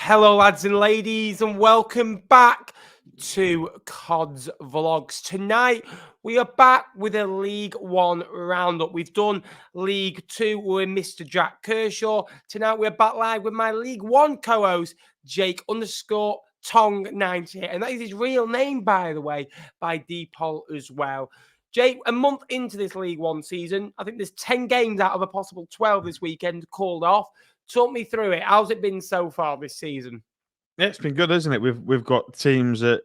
Hello, lads and ladies, and welcome back to COD's Vlogs. Tonight, we are back with a League One roundup. We've done League Two with Mr. Jack Kershaw. Tonight, we're back live with my League One co-host, Jake_Tong90. And that is his real name, by the way, by default as well. Jake, a month into this League One season, I think there's 10 games out of a possible 12 this weekend called off. Talk me through it. How's it been so far this season? Yeah, it's been good, isn't it? We've got teams that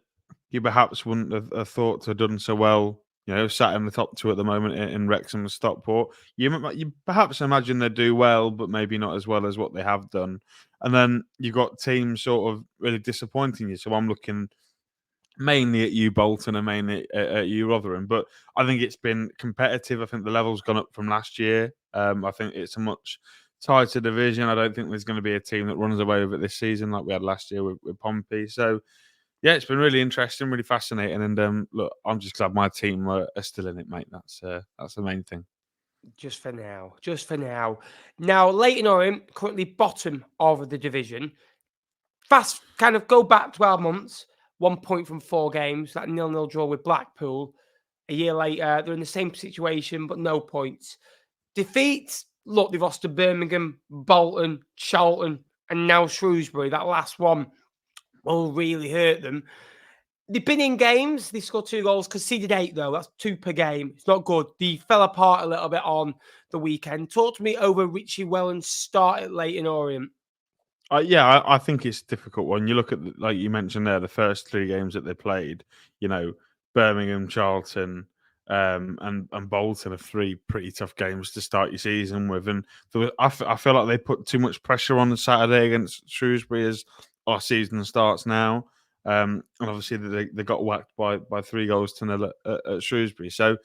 you perhaps wouldn't have thought to have done so well. You know, sat in the top two at the moment in Wrexham and Stockport. You perhaps imagine they do well, but maybe not as well as what they have done. And then you've got teams sort of really disappointing you. So I'm looking mainly at you, Bolton, and mainly at you, Rotherham. But I think it's been competitive. I think the level's gone up from last year. I think it's a much tighter division. I don't think there's going to be a team that runs away with it this season like we had last year with Pompey. So, yeah, it's been really interesting, really fascinating. And look, I'm just glad my team are still in it, mate. That's the main thing. Just for now. Now, Leyton Orient, currently bottom of the division. Fast kind of go back 12 months, 1 point from 4 games, that 0-0 draw with Blackpool. A year later, they're in the same situation, but no points. Defeats, look, they've lost to Birmingham, Bolton, Charlton, and now Shrewsbury. That last one will really hurt them. They've been in games. They scored 2 goals, conceded 8, though. That's 2 per game. It's not good. They fell apart a little bit on the weekend. Talk to me over Richie Wellens' start at Leyton Orient. I think it's a difficult one. You look at, like you mentioned there, the first 3 games that they played, you know, Birmingham, Charlton, and Bolton are 3 pretty tough games to start your season with. And I feel like they put too much pressure on Saturday against Shrewsbury as our season starts now. And obviously they got whacked by 3 goals to 0 at Shrewsbury. So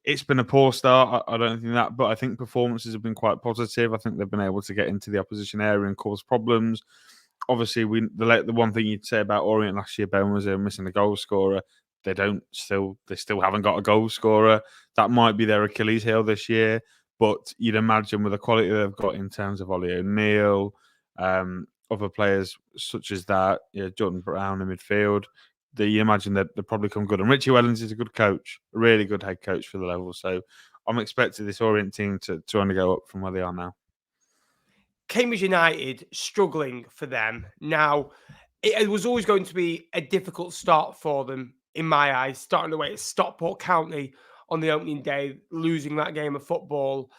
it's been a poor start. I don't think that, but I think performances have been quite positive. I think they've been able to get into the opposition area and cause problems. Obviously, the one thing you'd say about Orient last year, Ben, was they were missing a goal scorer. They still haven't got a goal scorer. That might be their Achilles heel this year. But you'd imagine with the quality they've got in terms of Ollie O'Neill, other players such as that, Jordan Brown in midfield, you imagine that they'll probably come good. And Richie Wellens is a good coach, a really good head coach for the level. So I'm expecting this Orient team to only go up from where they are now. Cambridge United struggling for them. Now, it was always going to be a difficult start for them, in my eyes, starting away at Stockport County on the opening day, losing that game of football.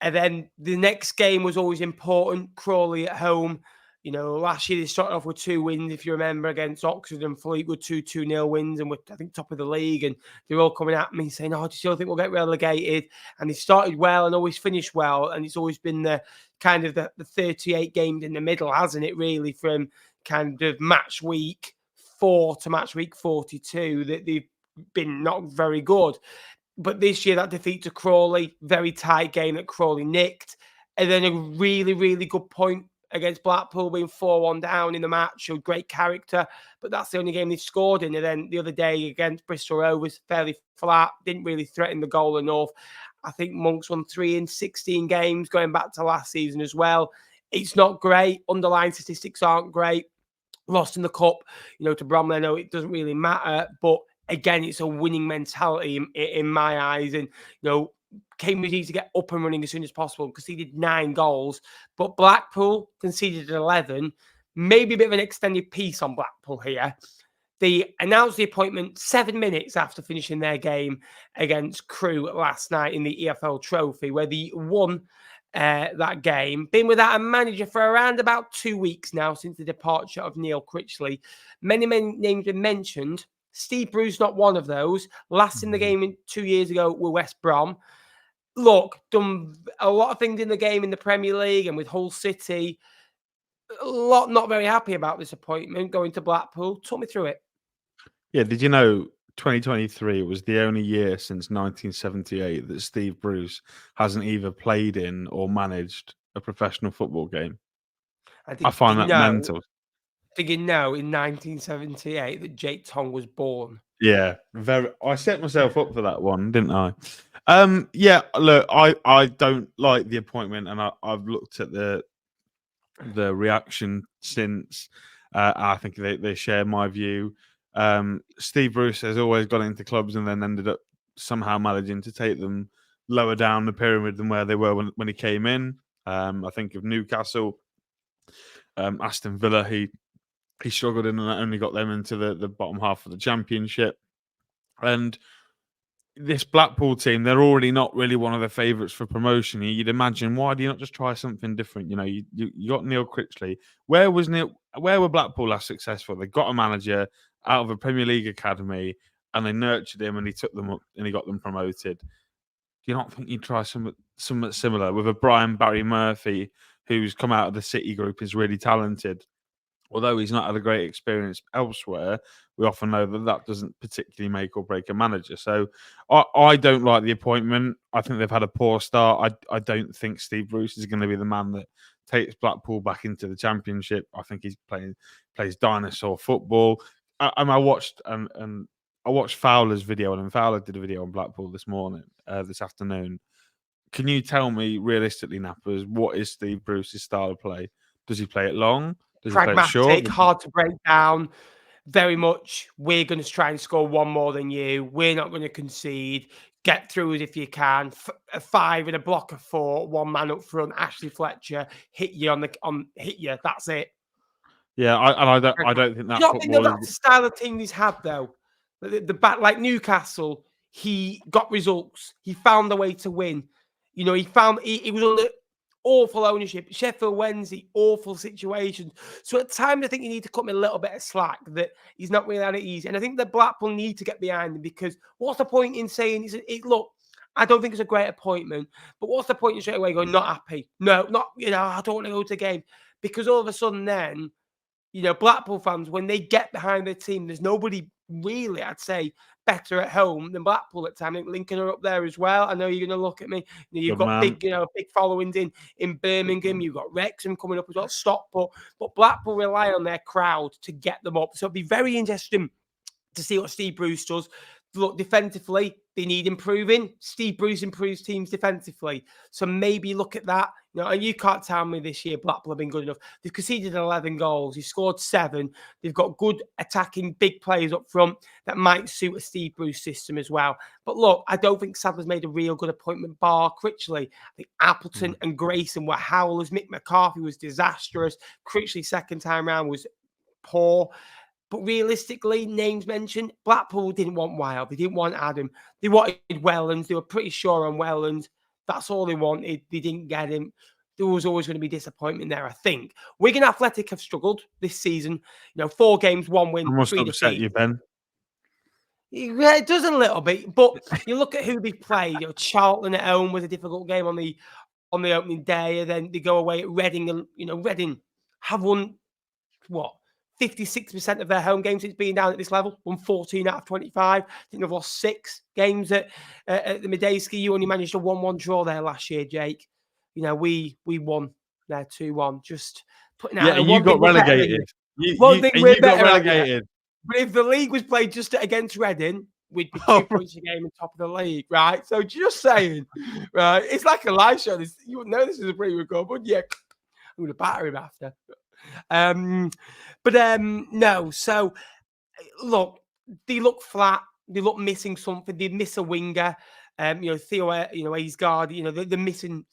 And then the next game was always important, Crawley at home. You know, last year they started off with 2 wins, if you remember, against Oxford and Fleetwood, 2-0 wins, and were, I think, top of the league. And they're all coming at me saying, "Oh, do you still think we'll get relegated?" And they started well and always finished well. And it's always been the kind of the 38 games in the middle, hasn't it, really, from kind of match week 4 to match week 42, that they've been not very good. But this year, that defeat to Crawley, very tight game that Crawley nicked. And then a really, really good point against Blackpool, being 4-1 down in the match, showed great character. But that's the only game they've scored in. And then the other day against Bristol Rovers, fairly flat, didn't really threaten the goal enough. I think Monk's won 3 in 16 games, going back to last season as well. It's not great. Underlying statistics aren't great. Lost in the cup, to Bromley. I know it doesn't really matter, but again, it's a winning mentality in my eyes. And, Cambridge needs to get up and running as soon as possible, conceded 9 goals, but Blackpool conceded 11. Maybe a bit of an extended piece on Blackpool here. They announced the appointment 7 minutes after finishing their game against Crewe last night in the EFL Trophy, where they won that game. Been without a manager for around about 2 weeks now since the departure of Neil Critchley. Many names been mentioned. Steve Bruce, not one of those. Last in the game 2 years ago with West Brom. Look, done a lot of things in the game in the Premier League and with Hull City. A lot not very happy about this appointment going to Blackpool. Talk me through it. Yeah, did you know 2023 was the only year since 1978 that Steve Bruce hasn't either played in or managed a professional football game? I find that mental. Did you know in 1978 that Jake Tong was born? Yeah, I set myself up for that one, didn't I? Yeah, look, I don't like the appointment, and I've looked at the reaction since. I think they share my view. Steve Bruce has always gone into clubs and then ended up somehow managing to take them lower down the pyramid than where they were when he came in. I think of Newcastle, Aston Villa. He struggled in and only got them into the bottom half of the Championship. And this Blackpool team, they're already not really one of the favourites for promotion. You'd imagine, why do you not just try something different? You got Neil Critchley. Where were Blackpool last successful? They got a manager out of a Premier League academy and they nurtured him and he took them up and he got them promoted. Do you not think you'd try something similar with a Barry Murphy, who's come out of the City group, is really talented? Although he's not had a great experience elsewhere, we often know that doesn't particularly make or break a manager. So I don't like the appointment. I think they've had a poor start. I don't think Steve Bruce is going to be the man that takes Blackpool back into the Championship. I think he's plays dinosaur football. I watched Fowler's video, and Fowler did a video on Blackpool this afternoon. Can you tell me realistically, Nappers, what is Steve Bruce's style of play? Does he play it long? Pragmatic, hard to break down. Very much, we're going to try and score one more than you. We're not going to concede. Get through it if you can. A 5 and a block of 4, one man up front. Ashley Fletcher hit you hit you. That's it. Yeah, I don't think that. That's the style of team he's had though. The back, like Newcastle, he got results. He found a way to win. He was under awful ownership. Sheffield Wednesday, awful situations. So at times, I think you need to cut him a little bit of slack that he's not really had it easy. And I think that Blackpool need to get behind him, because what's the point in saying, look, I don't think it's a great appointment, but what's the point in straight away going, not happy? No, not, I don't want to go to the game. Because all of a sudden then, Blackpool fans, when they get behind their team, there's nobody really, I'd say, better at home than Blackpool at time. I think Lincoln are up there as well. I know you're going to look at me. You've got big followings in Birmingham. You've got Wrexham coming up as well, Stockport. But Blackpool rely on their crowd to get them up. So it'd be very interesting to see what Steve Bruce does. Look, defensively, they need improving. Steve Bruce improves teams defensively. So maybe look at that. And you can't tell me this year Blackpool have been good enough. They've conceded 11 goals. They've scored 7. They've got good attacking big players up front that might suit a Steve Bruce system as well. But look, I don't think Sadler's made a real good appointment, bar Critchley. I think Appleton and Grayson were howlers. Mick McCarthy was disastrous. Critchley second time round was poor. But realistically, names mentioned, Blackpool didn't want Wild. They didn't want Adam. They wanted Wellands. They were pretty sure on Wellands. That's all they wanted. They didn't get him. There was always going to be disappointment there, I think. Wigan Athletic have struggled this season. 4 games, 1 win, 3 defeats. Upset you, Ben? Yeah, it does a little bit. But you look at who they played. Charlton at home was a difficult game on the opening day, and then they go away at Reading. And Reading have won 56% of their home games since being down at this level. Won 14 out of 25. I think they've lost 6 games at the Medeski. You only managed a 1-1 draw there last year, Jake. We won there 2-1. Just putting out. Yeah, you got relegated. You got relegated. But if the league was played just against Reading, we'd be 2 points a game on top of the league, right? So just saying, right? It's like a live show. You would know this is a pre-record, but yeah, I'm going to batter him after. No. So look, they look flat. They look missing something. They miss a winger. Theo, Aysgard, they're missing,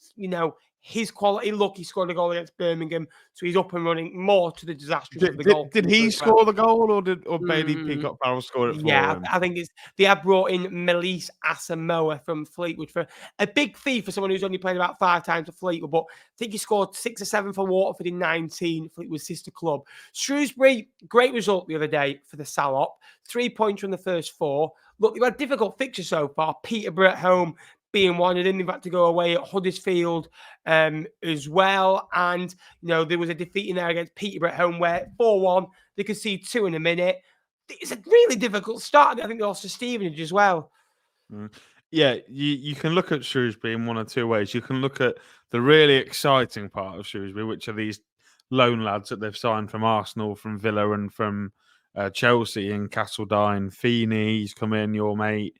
his quality. Look, he scored a goal against Birmingham, so he's up and running, more to the disastrous of the goal. Did he score the goal, or Bailey Peacock-Farrell score it for him? I think they have brought in Melise Asamoah from Fleetwood for a big fee for someone who's only played about 5 times for Fleetwood, but I think he scored 6 or 7 for Waterford in 19, Fleetwood's sister club. Shrewsbury, great result the other day for the Salop. 3 points from the first 4. Look, they've had difficult fixtures so far. Peterborough at home being one, and then they've had to go away at Huddersfield as well. And, there was a defeat in there against Peterborough at home where 4-1, they could see 2 in a minute. It's a really difficult start. I think they lost to Stevenage as well. Yeah, you can look at Shrewsbury in one or two ways. You can look at the really exciting part of Shrewsbury, which are these loan lads that they've signed from Arsenal, from Villa, and from Chelsea and Castledine. Feeney, he's come in, your mate.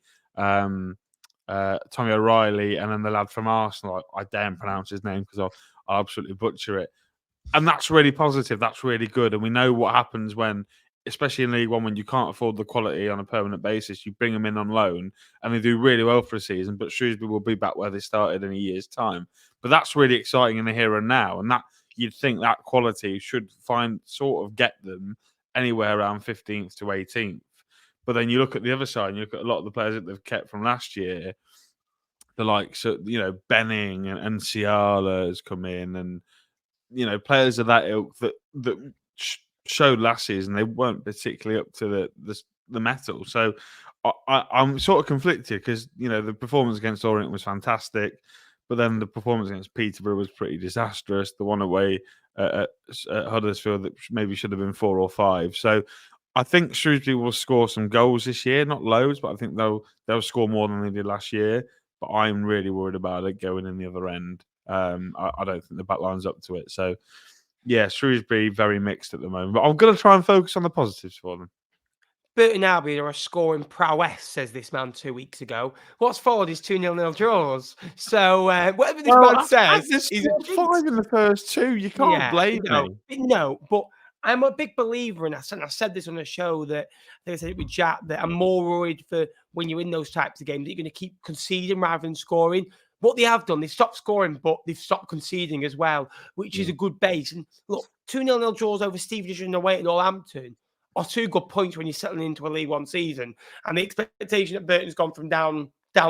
Tommy O'Reilly, and then the lad from Arsenal. I daren't pronounce his name because I'll absolutely butcher it. And that's really positive. That's really good. And we know what happens when, especially in League One, when you can't afford the quality on a permanent basis, you bring them in on loan and they do really well for a season, but Shrewsbury will be back where they started in a year's time. But that's really exciting in the here and now. And that you'd think that quality should get them anywhere around 15th to 18th. But then you look at the other side and you look at a lot of the players that they've kept from last year, the likes of, Benning and Ciala has come in, and players of that ilk that showed last season they weren't particularly up to the metal. So I'm sort of conflicted because the performance against Orient was fantastic, but then the performance against Peterborough was pretty disastrous. The one away at Huddersfield that maybe should have been 4 or 5. So I think Shrewsbury will score some goals this year, not loads, but I think they'll score more than they did last year. But I'm really worried about it going in the other end. I don't think the back line's up to it. So, yeah, Shrewsbury very mixed at the moment. But I'm going to try and focus on the positives for them. Burton Albion are a scoring prowess, says this man 2 weeks ago. What's followed is 2-0 draws. So, whatever this man says, he's a 5 in the first 2. You can't blame me. No, but I'm a big believer, and I said this on the show that I think I said it with Jack, that I'm more worried for when you're in those types of games that you're going to keep conceding rather than scoring. What they have done, they've stopped scoring, but they've stopped conceding as well, which is a good base. And look, 2-0 draws over Stevenage and away at Northampton are 2 good points when you're settling into a League One season. And the expectation at Burton's gone from down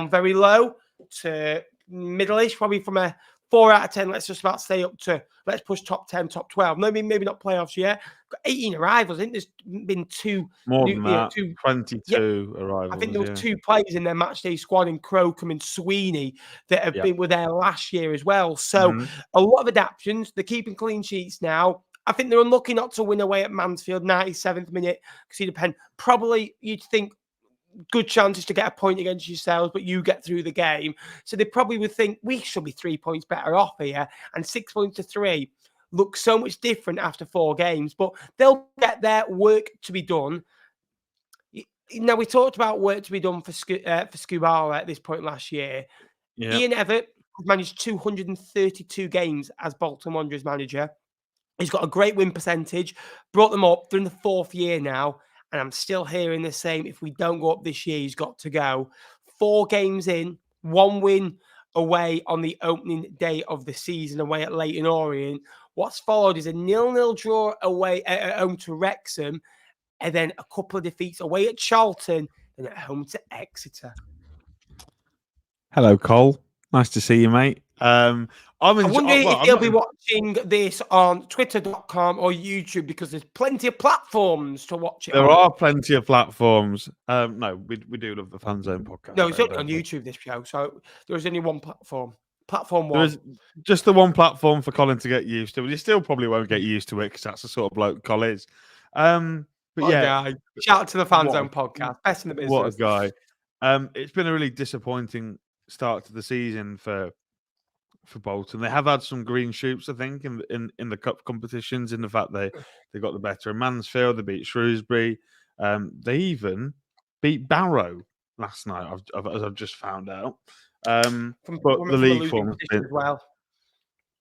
very low to middle-ish, probably from a 4 out of 10. Let's just about stay up to, let's push top 10, top 12. Maybe not playoffs yet. Got 18 arrivals. I think there's been 2 more than that. 22 arrivals. I think there were 2 players in their matchday squad in Crocombe and Sweeney that have were there last year as well. So a lot of adaptations. They're keeping clean sheets now. I think they're unlucky not to win away at Mansfield, 97th minute. Concede a pen. Probably you'd think good chances to get a point against yourselves, but you get through the game. So they probably would think we should be 3 points better off here, and 6 points to 3 looks so much different after 4 games. But they'll get their work to be done. Now, we talked about work to be done for Skubala at this point last year. Yeah. Ian Evatt managed 232 games as Bolton Wanderers manager. He's got a great win percentage, brought them up. They're in the 4th year now, and I'm still hearing the same. If we don't go up this year, he's got to go. 4 games in, 1 win away on the opening day of the season away at Leyton Orient. What's followed is a 0-0 draw away at home to Wrexham, and then a couple of defeats away at Charlton and at home to Exeter. Hello, Cole. Nice to see you, mate. I wonder if he'll be watching this on twitter.com or YouTube, because there's plenty of platforms to watch it on. There are plenty of platforms. No, we do love the Fan Zone podcast. No, it's only on YouTube, this show. So there's only one platform. Platform 1. There's just the one platform for Colin to get used to. But you still probably won't get used to it because that's the sort of bloke Col is. But guy. Shout out to the Fan Zone podcast. Best in the business. What a guy. It's been a really disappointing start to the season for Bolton. They have had some green shoots, I think, in the cup competitions, in the fact they got the better of Mansfield, they beat Shrewsbury. They even beat Barrow last night, as I've just found out. But the league form's been, as well.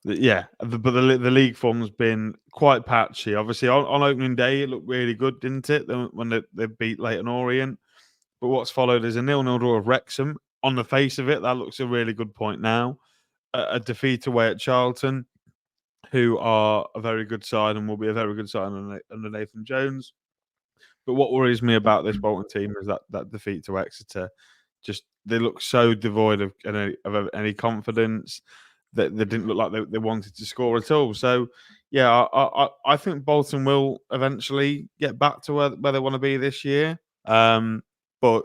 Yeah, but the league form's been quite patchy. Obviously, on opening day, it looked really good, didn't it? When they beat Leyton Orient. But what's followed is a 0-0 draw of Wrexham. On the face of it, that looks a really good point now. A defeat away at Charlton, who are a very good side and will be a very good side under Nathan Jones. But what worries me about this Bolton team is that defeat to Exeter. Just they look so devoid of any confidence. That they didn't look like they wanted to score at all. So, yeah, I think Bolton will eventually get back to where they want to be this year. But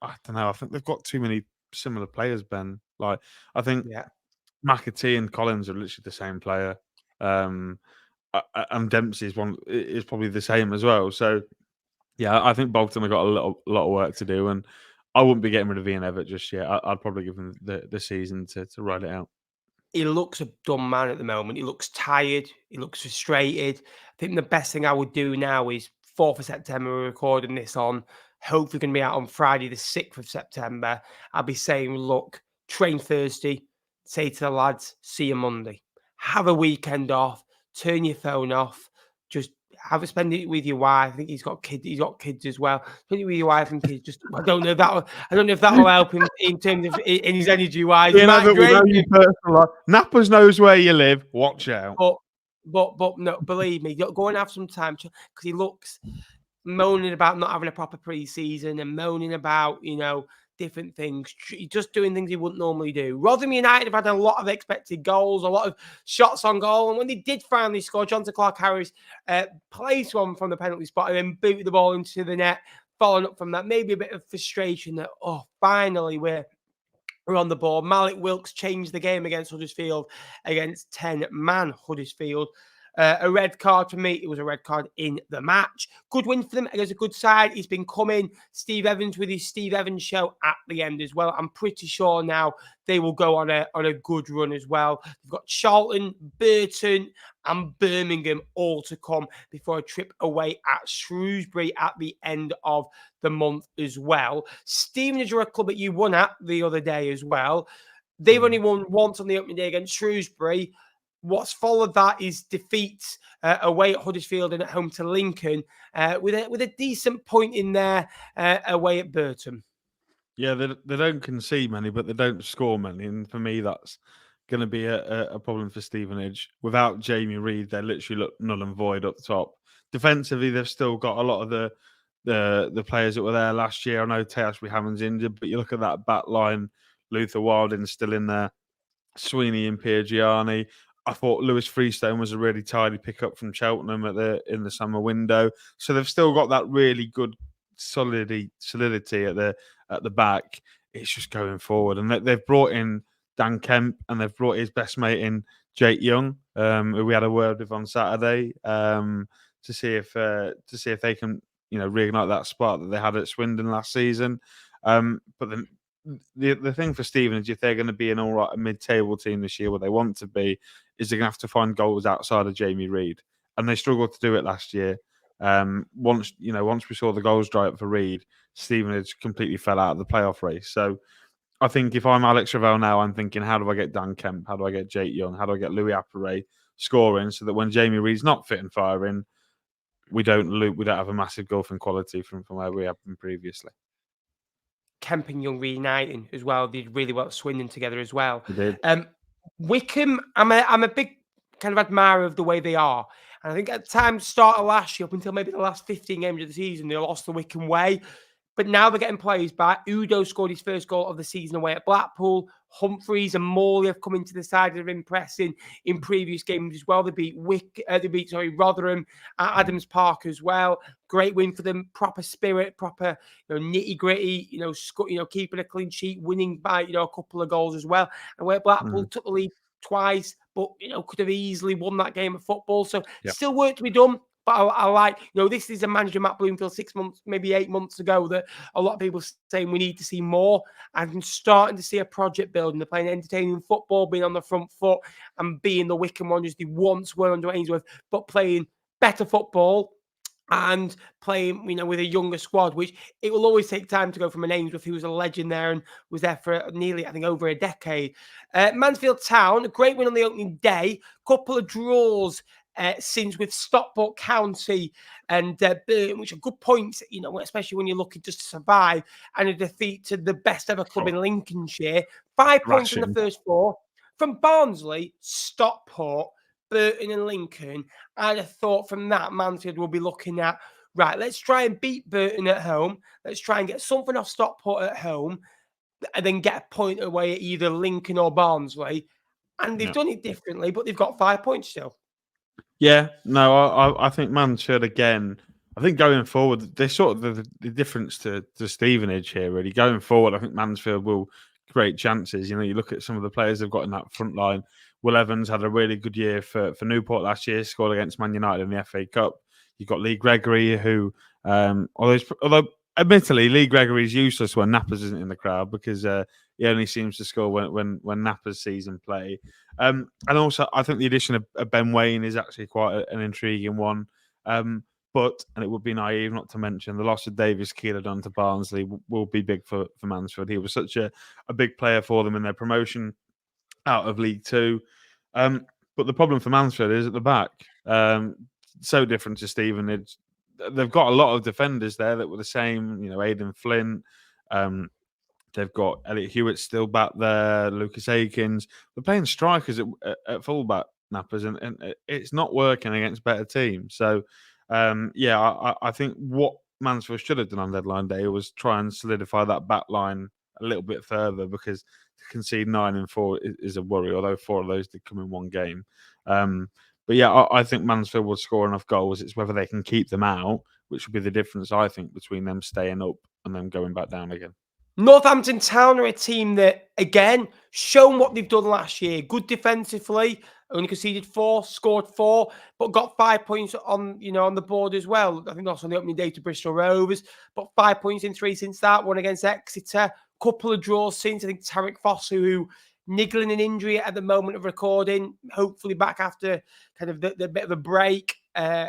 I don't know. I think they've got too many similar players, Ben. Like, I think McAtee and Collins are literally the same player. And Dempsey is probably the same as well. So, yeah, I think Bolton have got a lot of work to do. And I wouldn't be getting rid of Ian Evatt just yet. I'd probably give him the season to ride it out. He looks a dumb man at the moment. He looks tired. He looks frustrated. I think the best thing I would do now is 4th of September, we're recording this on. Hopefully going to be out on Friday, the 6th of September. I'll be saying, look, train Thursday. Say to the lads, see you Monday. Have a weekend off. turn your phone off, just spend it with your wife. I think he's got kids. He's got kids as well. Spend it with your wife and kids. Just I don't know if that'll help him in terms of in his energy wise. You know, Might we know drain you him. personally. Nappers knows where you live. Watch out. But no, believe me, go and have some time because he looks moaning about not having a proper pre-season and moaning about, different things. He's just doing things he wouldn't normally do. Rotherham United have had a lot of expected goals, a lot of shots on goal. And when they did finally score, Jonathan Clark-Harris placed one from the penalty spot and then booted the ball into the net. Following up from that, maybe a bit of frustration that, finally we're on the board. Malik Wilks changed the game against Huddersfield, against 10-man Huddersfield. A red card for me. It was a red card in the match. Good win for them against a good side. He's been coming. Steve Evans with his Steve Evans show at the end as well. I'm pretty sure now they will go on a good run as well. They've got Charlton, Burton, and Birmingham all to come before a trip away at Shrewsbury at the end of the month as well. Stevenage are a club that you won at the other day as well. They've only won once on the opening day against Shrewsbury. What's followed that is defeats away at Huddersfield and at home to Lincoln with a decent point in there away at Burton. Yeah, they don't concede many, but they don't score many. And for me, that's going to be a problem for Stevenage. Without Jamie Reid, they literally look null and void up top. Defensively, they've still got a lot of the players that were there last year. I know Teasby Hammond's injured, but you look at that back line, Luther Wilding's still in there, Sweeney and Piergiani. I thought Lewis Freestone was a really tidy pickup from Cheltenham in the summer window. So they've still got that really good solidity at the back. It's just going forward, and they've brought in Dan Kemp and they've brought his best mate in Jake Young, who we had a word with on Saturday, to see if they can reignite that spark that they had at Swindon last season. But then the thing for Stevenage, if they're going to be an all right mid-table team this year, what they want to be, is they're going to have to find goals outside of Jamie Reid, and they struggled to do it last year. Once we saw the goals dry up for Reid, Stevenage completely fell out of the playoff race. So I think if I'm Alex Ravel now, I'm thinking, how do I get Dan Kemp? How do I get Jake Young? How do I get Louis Appere scoring so that when Jamie Reid's not fit and firing, we don't have a massive gulf in quality from where we have been previously. Kemp and Young reuniting as well. They did really well at Swindon together as well. They did. Wycombe, I'm a big kind of admirer of the way they are. And I think at the time, start of last year, up until maybe the last 15 games of the season, they lost the Wycombe way. But now they're getting players back. Udo scored his first goal of the season away at Blackpool. Humphreys and Morley have come into the side that have been impressing in previous games as well. They beat Rotherham at Adams Park as well. Great win for them. Proper spirit, proper nitty gritty. Keeping a clean sheet, winning by a couple of goals as well. And where Blackpool took the lead twice, but could have easily won that game of football. So still work to be done. But I like, this is a manager, Matt Bloomfield, 6 months, maybe 8 months ago, that a lot of people saying we need to see more. I'm starting to see a project building. They're playing entertaining football, being on the front foot and being the Wycombe Wanderers they once were under Ainsworth, but playing better football and playing, with a younger squad, which it will always take time to go from an Ainsworth who was a legend there and was there for nearly, I think, over a decade. Mansfield Town, a great win on the opening day, couple of draws since with Stockport County and Burton, which are good points, especially when you're looking just to survive, and a defeat to the best ever club in Lincolnshire. 5 points in the first 4 from Barnsley, Stockport, Burton and Lincoln. I'd have thought from that, Mansfield will be looking at, right, let's try and beat Burton at home. Let's try and get something off Stockport at home and then get a point away at either Lincoln or Barnsley. And they've done it differently, but they've got 5 points still. Yeah, no, I think Mansfield again. I think going forward, they're sort of the difference to Stevenage here. Really, going forward, I think Mansfield will create chances. You look at some of the players they've got in that front line. Will Evans had a really good year for Newport last year. Scored against Man United in the FA Cup. You've got Lee Gregory, who, although admittedly Lee Gregory is useless when Nappers isn't in the crowd because he only seems to score when Nappers sees him play. And also, I think the addition of Ben Wayne is actually quite an intriguing one. But it would be naive not to mention the loss of Davis Keeler-Dunn to Barnsley will be big for Mansfield. He was such a big player for them in their promotion out of League Two. But the problem for Mansfield is at the back. So different to Stevenage. They've got a lot of defenders there that were the same. Aidan Flint. They've got Elliot Hewitt still back there. Lucas Akins. They're playing strikers at fullback, Nappers, and it's not working against better teams. So, I think what Mansfield should have done on deadline day was try and solidify that back line a little bit further, because to concede 9 and 4 is a worry, although 4 of those did come in one game. But yeah, I think Mansfield will score enough goals. It's whether they can keep them out, which would be the difference, I think, between them staying up and them going back down again. Northampton Town are a team that, again, shown what they've done last year. Good defensively, only conceded 4, scored 4, but got 5 points on the board as well. I think that's on the opening day to Bristol Rovers, but 5 points in 3 since that. One against Exeter, couple of draws since. I think Tarek Fosu, who niggling an injury at the moment of recording, hopefully back after kind of the bit of a break.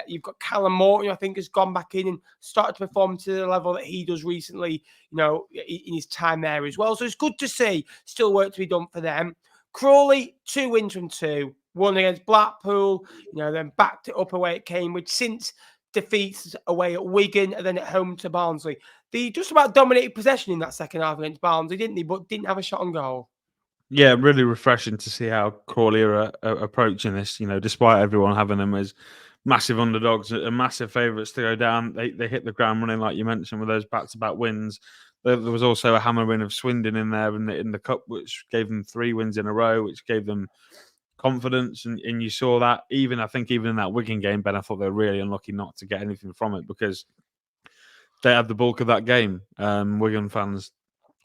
You've got Callum Morton, who I think has gone back in and started to perform to the level that he does recently, in his time there as well. So it's good to see. Still work to be done for them. Crawley, 2 wins from 2. One against Blackpool, then backed it up away at Cambridge, since defeats away at Wigan and then at home to Barnsley. They just about dominated possession in that second half against Barnsley, didn't they? But didn't have a shot on goal. Yeah, really refreshing to see how Crawley are approaching this. Despite everyone having them as massive underdogs and massive favourites to go down, they hit the ground running, like you mentioned, with those back-to-back wins. There was also a hammering of Swindon in there in the cup, which gave them 3 wins in a row, which gave them confidence. And you saw that even in that Wigan game, Ben, I thought they were really unlucky not to get anything from it, because they had the bulk of that game. Wigan fans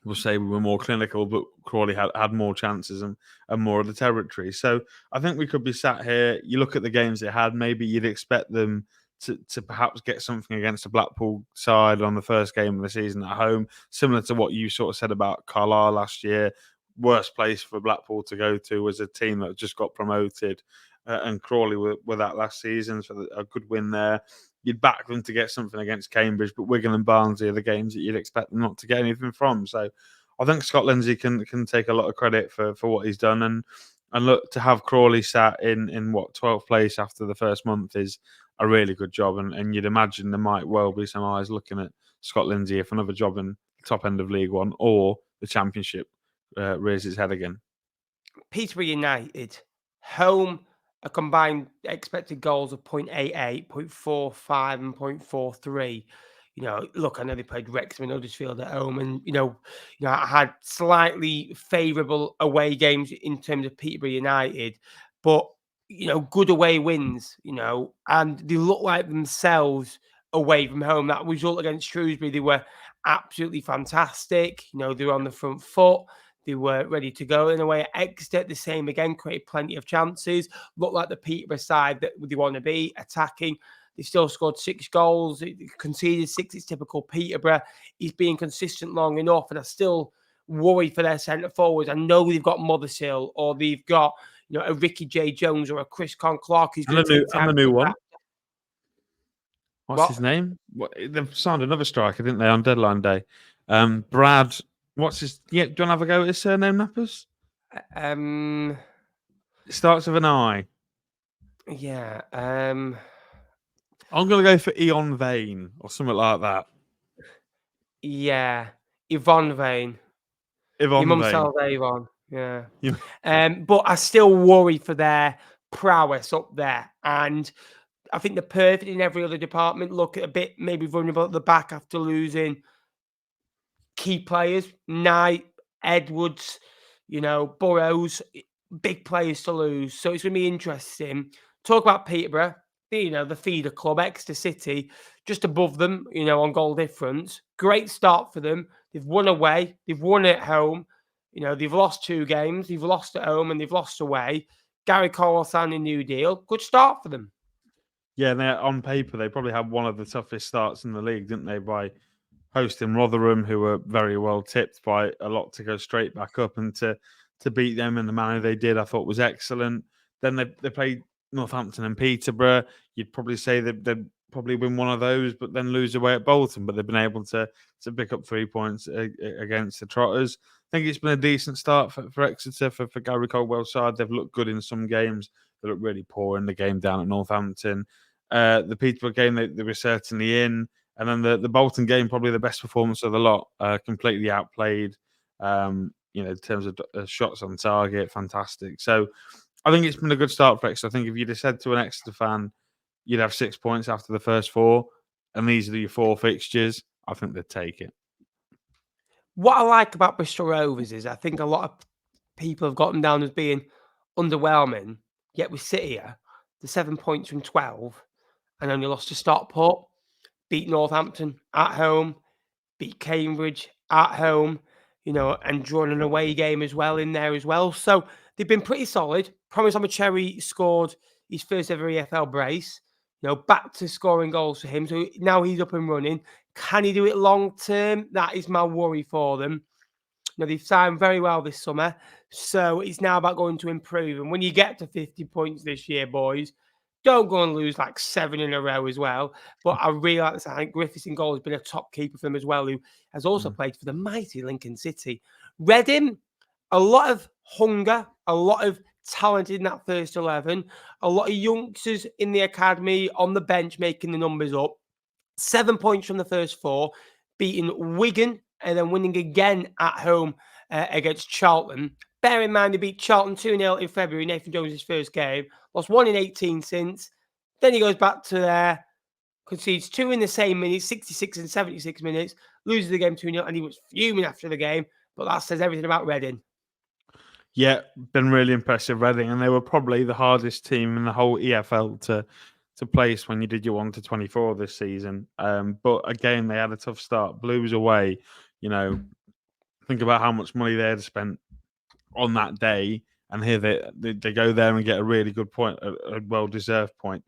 will say we were more clinical, but Crawley had more chances and more of the territory. So I think we could be sat here. You look at the games they had, maybe you'd expect them to perhaps get something against the Blackpool side on the first game of the season at home, similar to what you sort of said about Carlisle last year. Worst place for Blackpool to go to was a team that just got promoted, and Crawley were that last season, so a good win there. You'd back them to get something against Cambridge, but Wigan and Barnsley are the games that you'd expect them not to get anything from. So I think Scott Lindsay can take a lot of credit for what he's done, and look, to have Crawley sat in 12th place after the first month is a really good job, and you'd imagine there might well be some eyes looking at Scott Lindsay if another job in the top end of League One or the Championship rears its head again. Peterborough United, home, a combined expected goals of 0.88, 0.45 and 0.43. Look, I know they played Wrexham and Huddersfield at home, and, I had slightly favourable away games in terms of Peterborough United, but, good away wins, and they look like themselves away from home. That result against Shrewsbury, they were absolutely fantastic. They were on the front foot. They were ready to go. In a way, Exeter, the same again, created plenty of chances. Looked like the Peterborough side that they want to be, attacking. They still scored 6 goals, conceded 6. It's typical Peterborough. He's being consistent long enough, and I still worry for their centre forwards. I know they've got Mothersill, or they've got a Ricky J. Jones or a Chris Con-Clark who's going to take time. And the new one. What's What? his name? They've signed another striker, didn't they, on deadline day? Brad. What's his? Yeah, do you want to have a go at his surname, Nappers? It starts with an I. Yeah. I'm going to go for Eon Vane or something like that. Yeah. Yvonne Vane. Yvonne Your mum Vane. sounds Avon. Yeah. But I still worry for their prowess up there. And I think they're perfect in every other department. Look, a bit maybe vulnerable at the back after losing key players. Knight, Edwards, Burrows, big players to lose. So it's going to be interesting. Talk about Peterborough, the feeder club, Exeter City, just above them, on goal difference. Great start for them. They've won away. They've won at home. They've lost 2 games. They've lost at home and they've lost away. Gary Cole signed a new deal. Good start for them. Yeah, and on paper, they probably had one of the toughest starts in the league, didn't they, by hosting Rotherham, who were very well tipped by a lot to go straight back up, and to beat them in the manner they did, I thought was excellent. Then they played Northampton and Peterborough. You'd probably say that they'd probably win one of those, but then lose away at Bolton. But they've been able to pick up 3 points against the Trotters. I think it's been a decent start for Exeter, for Gary Caldwell's side. They've looked good in some games. They looked really poor in the game down at Northampton. The Peterborough game, they were certainly in. And then the Bolton game, probably the best performance of the lot. Completely outplayed, in terms of shots on target. Fantastic. So I think it's been a good start for Exeter. I think if you'd have said to an Exeter fan, you'd have 6 points after the first 4, and these are your 4 fixtures, I think they'd take it. What I like about Bristol Rovers is I think a lot of people have got them down as being underwhelming, yet we sit here, the 7 points from 12, and only lost to Stockport, beat Northampton at home, beat Cambridge at home, and drawn an away game as well in there as well. So they've been pretty solid. Promise Cherry scored his first ever EFL brace, back to scoring goals for him. So now he's up and running. Can he do it long term? That is my worry for them. They've signed very well this summer, so it's now about going to improve. And when you get to 50 points this year, boys, don't go and lose like 7 in a row as well. But I really like this. I think Griffiths in goal has been a top keeper for them as well, who has also played for the mighty Lincoln City. Reading, a lot of hunger, a lot of talent in that first 11, a lot of youngsters in the academy on the bench making the numbers up. 7 points from the first 4, beating Wigan and then winning again at home against Charlton. Bear in mind, they beat Charlton 2-0 in February, Nathan Jones' first game. Lost 1 in 18 since. Then he goes back to there, concedes 2 in the same minutes, 66 and 76 minutes, loses the game 2-0, and he was fuming after the game. But that says everything about Reading. Yeah, been really impressive, Reading, and they were probably the hardest team in the whole EFL to place when you did your 1-24 this season. But again, they had a tough start. Blues away, think about how much money they had spent on that day, and here they go there and get a really good point, a well-deserved point.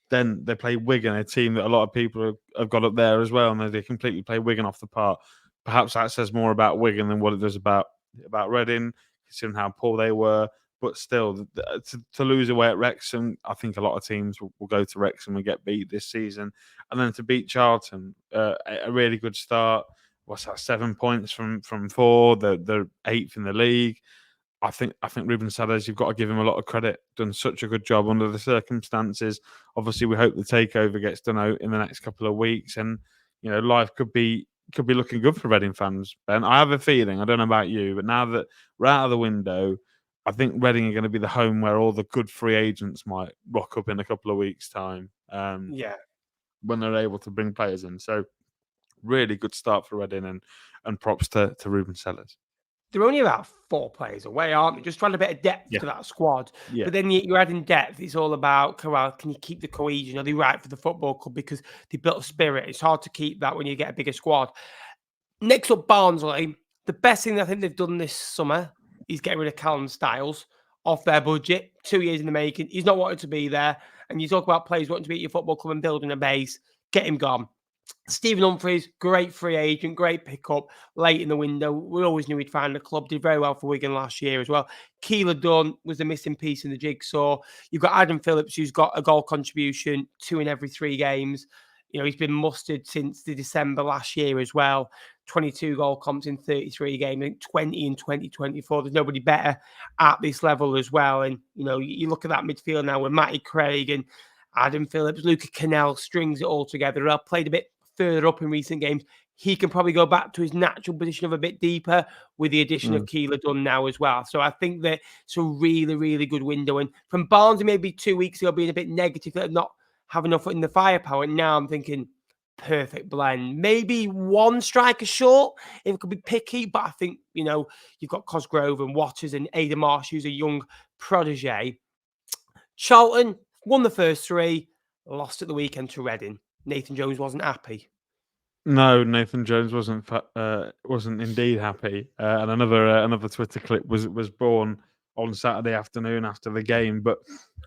Then they play Wigan, a team that a lot of people have got up there as well, and they completely play Wigan off the park. Perhaps that says more about Wigan than what it does about Reading, considering how poor they were. But still, to lose away at Wrexham, I think a lot of teams will go to Wrexham and get beat this season. And then to beat Charlton, a really good start. What's that? 7 points from 4. They're 8th in the league. I think Ruben Sellers, you've got to give him a lot of credit. Done such a good job under the circumstances. Obviously, we hope the takeover gets done out in the next couple of weeks, and life could be looking good for Reading fans. Ben, I have a feeling, I don't know about you, but now that we're out of the window, I think Reading are going to be the home where all the good free agents might rock up in a couple of weeks' time. When they're able to bring players in. So really good start for Reading, and props to Ruben Sellers. They're only about 4 players away, aren't they? Just trying a bit of depth to that squad. Yeah. But then you're adding depth. It's all about, can you keep the cohesion? Are they right for the football club? Because they built a spirit. It's hard to keep that when you get a bigger squad. Next up, Barnsley. The best thing I think they've done this summer is getting rid of Callum Styles off their budget. 2 years in the making. He's not wanted to be there. And you talk about players wanting to be at your football club and building a base. Get him gone. Stephen Humphreys, great free agent, great pickup late in the window. We always knew he'd find the club. Did very well for Wigan last year as well. Keeler Dunn was the missing piece in the jigsaw. You've got Adam Phillips, who's got a goal contribution, 2 in every 3 games. He's been mustered since the December last year as well. 22 goal comps in 33 games, I think 20 in 2024. There's nobody better at this level as well. And, you look at that midfield now with Matty Craig and Adam Phillips, Luca Cannell strings it all together. I've played a bit further up in recent games. He can probably go back to his natural position of a bit deeper with the addition of Keeler Dunn now as well. So I think that it's a really, really good window. And from Barnsley maybe 2 weeks ago being a bit negative that not have enough in the firepower, now I'm thinking perfect blend. Maybe 1 striker short if it could be picky, but I think, you've got Cosgrove and Waters and Ada Marsh, who's a young protege. Charlton won the first 3, lost at the weekend to Reading. Nathan Jones wasn't happy. No, Nathan Jones wasn't indeed happy. And another Twitter clip was born on Saturday afternoon after the game. But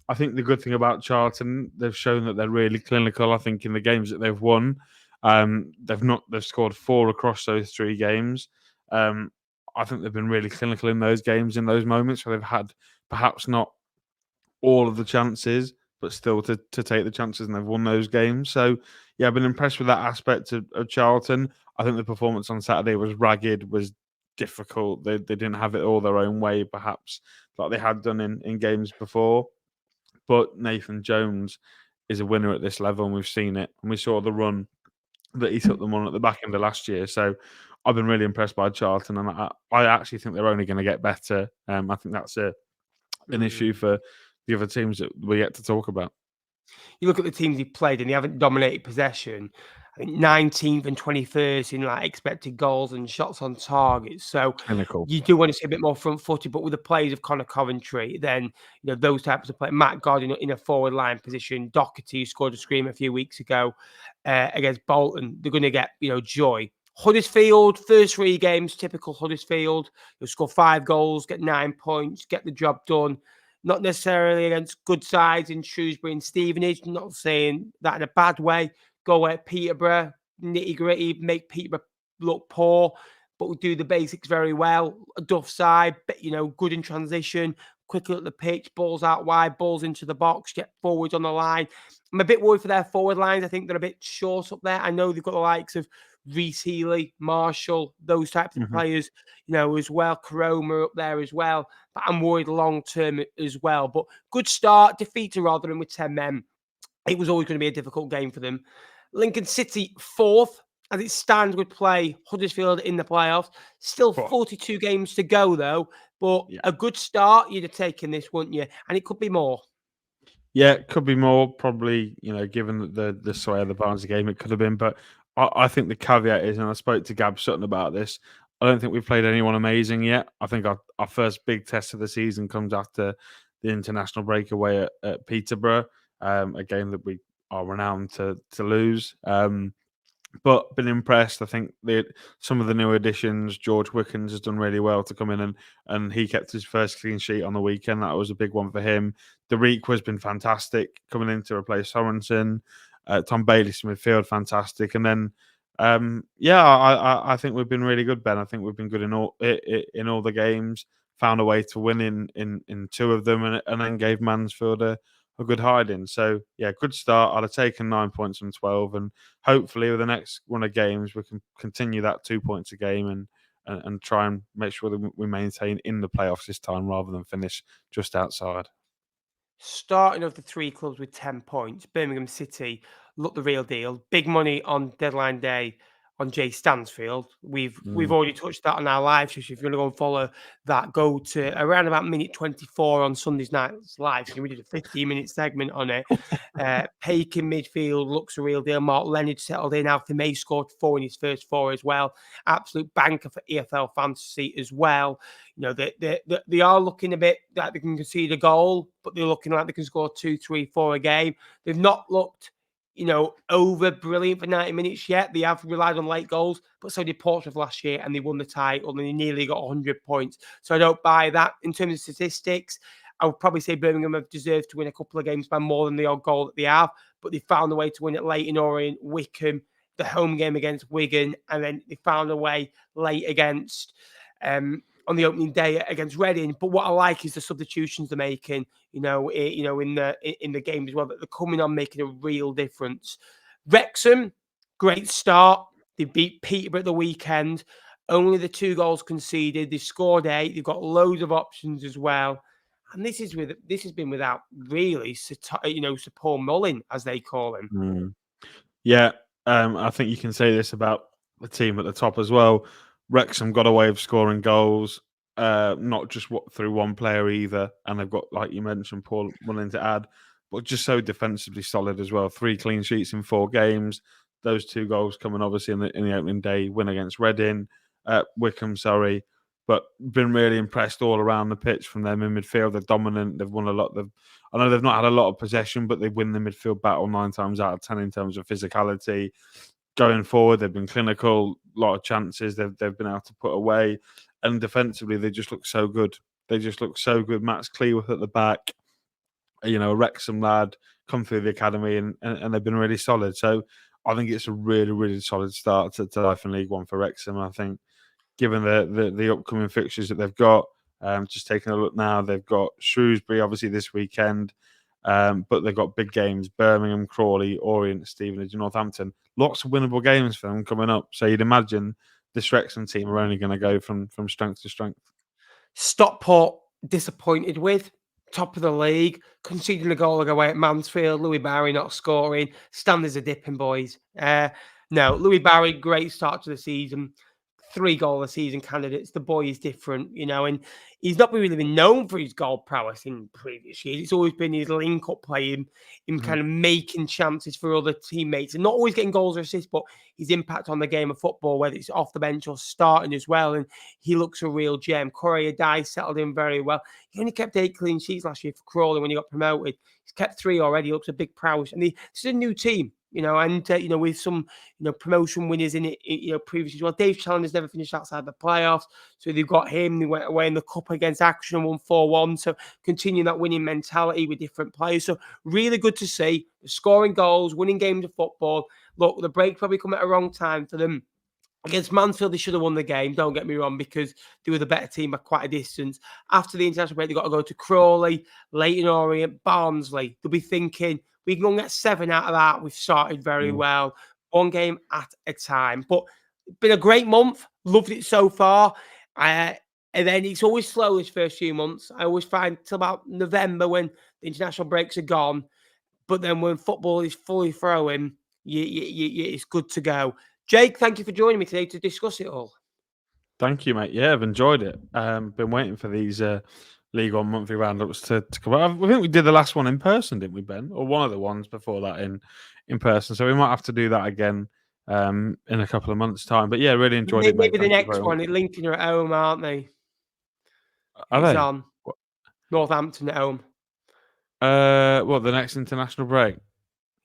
I think the good thing about Charlton, they've shown that they're really clinical. I think in the games that they've won, they've scored 4 across those 3 games. I think they've been really clinical in those games, in those moments where they've had perhaps not all of the chances, but still to take the chances, and they've won those games. So, yeah, I've been impressed with that aspect of Charlton. I think the performance on Saturday was ragged, was difficult. They didn't have it all their own way, perhaps, like they had done in games before. But Nathan Jones is a winner at this level, and we've seen it. And we saw the run that he took them on at the back end of last year. So I've been really impressed by Charlton, and I actually think they're only going to get better. I think that's an issue for the other teams that we get to talk about. You look at the teams he played, and they haven't dominated possession. I think 19th and 21st in like expected goals and shots on target. So Clinical. you do want to see a bit more front footed, but with the players of Connor Coventry, then those types of players, Matt God in a forward line position, Doherty, who scored a scream a few weeks ago against Bolton, they're going to get joy. Huddersfield, first 3 games, typical Huddersfield. You'll score 5 goals, get 9 points, get the job done. Not necessarily against good sides in Shrewsbury and Stevenage. Not saying that in a bad way. Go at Peterborough, nitty-gritty, make Peterborough look poor, but we do the basics very well. A Duff side, good in transition, quick at the pitch, balls out wide, balls into the box, get forwards on the line. I'm a bit worried for their forward lines. I think they're a bit short up there. I know they've got the likes of Reece Healy, Marshall, those types of players, as well. Karoma up there as well. But I'm worried long term as well. But good start, defeat to Rotherham with 10 men. It was always going to be a difficult game for them. Lincoln City, 4th. As it stands, would play Huddersfield in the playoffs. Still 42 games to go, though. But a good start, you'd have taken this, wouldn't you? And it could be more. Yeah, it could be more, probably, given the sway of the Barnsley game, it could have been. But I think the caveat is, and I spoke to Gab Sutton about this, I don't think we've played anyone amazing yet. I think our first big test of the season comes after the international breakaway at Peterborough, a game that we are renowned to lose. But been impressed. I think some of the new additions, George Wickens has done really well to come in, and he kept his first clean sheet on the weekend. That was a big one for him. Derek has been fantastic coming in to replace Sorensen. Tom Bayliss in midfield, fantastic. And then, I think we've been really good, Ben. I think we've been good in all the games. Found a way to win in 2 of them, and then gave Mansfield a good hiding. So, yeah, good start. I'd have taken 9 points from 12, and hopefully with the next run of games, we can continue that 2 points a game and try and make sure that we maintain in the playoffs this time rather than finish just outside. Starting of the 3 clubs with 10 points, Birmingham City look the real deal. Big money on deadline day on Jay Stansfield. We've already touched that on our live show. So if you want to go and follow that, go to around about minute 24 on Sunday's night's live. So we did a 15-minute segment on it. Paik in midfield looks a real deal. Mark Leonard settled in. Alfie May scored 4 in his first 4 as well. Absolute banker for EFL fantasy as well. They are looking a bit like they can concede a goal, but they're looking like they can score 2, 3, 4 a game. They've not looked over brilliant for 90 minutes yet. They have relied on late goals, but so did Portsmouth last year, and they won the title, and they nearly got 100 points. So I don't buy that. In terms of statistics, I would probably say Birmingham have deserved to win a couple of games by more than the odd goal that they have, but they found a way to win at Leyton Orient, Wycombe, the home game against Wigan, and then they found a way late against on the opening day against Reading. But what I like is the substitutions they're making, in the game as well, that they're coming on making a real difference. Wrexham, great start. They beat Peterborough at the weekend. Only the 2 goals conceded. They scored 8. They've got loads of options as well. And this has been without really, Sir Paul Mullin, as they call him. Yeah, I think you can say this about the team at the top as well. Wrexham got a way of scoring goals, not just through one player either. And they've got, like you mentioned, Paul Mullin to add, but just so defensively solid as well. 3 clean sheets in 4 games. Those 2 goals coming obviously in the opening day win against Wycombe, sorry. But been really impressed all around the pitch from them in midfield. They're dominant. They've won a lot. I know they've not had a lot of possession, but they win the midfield battle 9 times out of 10 in terms of physicality. Going forward, they've been clinical. A lot of chances they've been able to put away. And defensively, they just look so good. They just look so good. Max Cleworth at the back, a Wrexham lad, come through the academy, and they've been really solid. So I think it's a really, really solid start to life in League One for Wrexham. I think, given the upcoming fixtures that they've got, just taking a look now, they've got Shrewsbury obviously this weekend, but they've got big games: Birmingham, Crawley, Orient, Stevenage, and Northampton. Lots of winnable games for them coming up. So you'd imagine this Wrexham team are only going to go from strength to strength. Stockport disappointed with. top of the league, conceding a goal away at Mansfield. Louis Barry not scoring. Standards are dipping, boys. No, Louis Barry, great start to the season. 3 goal a season candidates. The boy is different, and he's not really been known for his goal prowess in previous years. It's always been his link up play, him kind of making chances for other teammates and not always getting goals or assists, but his impact on the game of football, whether it's off the bench or starting as well. And he looks a real gem. Corey Adai settled in very well. He only kept 8 clean sheets last year for Crawley when he got promoted. He's kept 3 already. He looks a big prowess. And this is a new team. With some, promotion winners in it, previously as well. Dave Challenger's never finished outside the playoffs. So they've got him. They went away in the cup against Action and won 4-1. So continuing that winning mentality with different players. So really good to see. Scoring goals, winning games of football. Look, the break probably come at a wrong time for them. Against Mansfield, they should have won the game, don't get me wrong, because they were the better team by quite a distance. After the international break, they've got to go to Crawley, Leyton Orient, Barnsley. They'll be thinking, we can go and get 7 out of that. We've started very well. 1 game at a time. But it's been a great month. Loved it so far. And then it's always slow this first few months. I always find till about November when the international breaks are gone. But then when football is fully throwing, it's good to go. Jake, thank you for joining me today to discuss it all. Thank you, mate. Yeah, I've enjoyed it. Been waiting for these League One monthly roundups to come out. I think we did the last one in person, didn't we, Ben? Or one of the ones before that in person. So we might have to do that again in a couple of months' time. But yeah, really enjoyed it, mate. Maybe the next one. Lincoln are at home, aren't they? Are they? On Northampton at home. What, the next international break?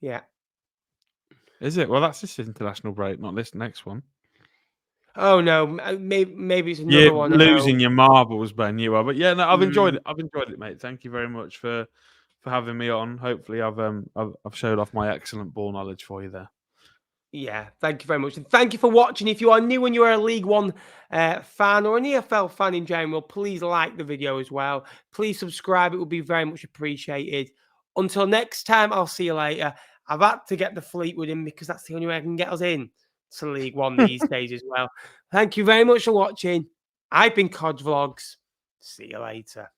Yeah. Is it? Well, that's this international break, not this next one. Oh no, maybe it's another one. Losing your marbles, Ben. You are, but yeah, no, I've enjoyed it. I've enjoyed it, mate. Thank you very much for having me on. Hopefully, I've showed off my excellent ball knowledge for you there. Yeah, thank you very much. And thank you for watching. If you are new and you are a League One fan or an EFL fan in general, please like the video as well. Please subscribe. It would be very much appreciated. Until next time, I'll see you later. I've had to get the Fleetwood in because that's the only way I can get us in to League One these days as well. Thank you very much for watching. I've been Cod Vlogs. See you later.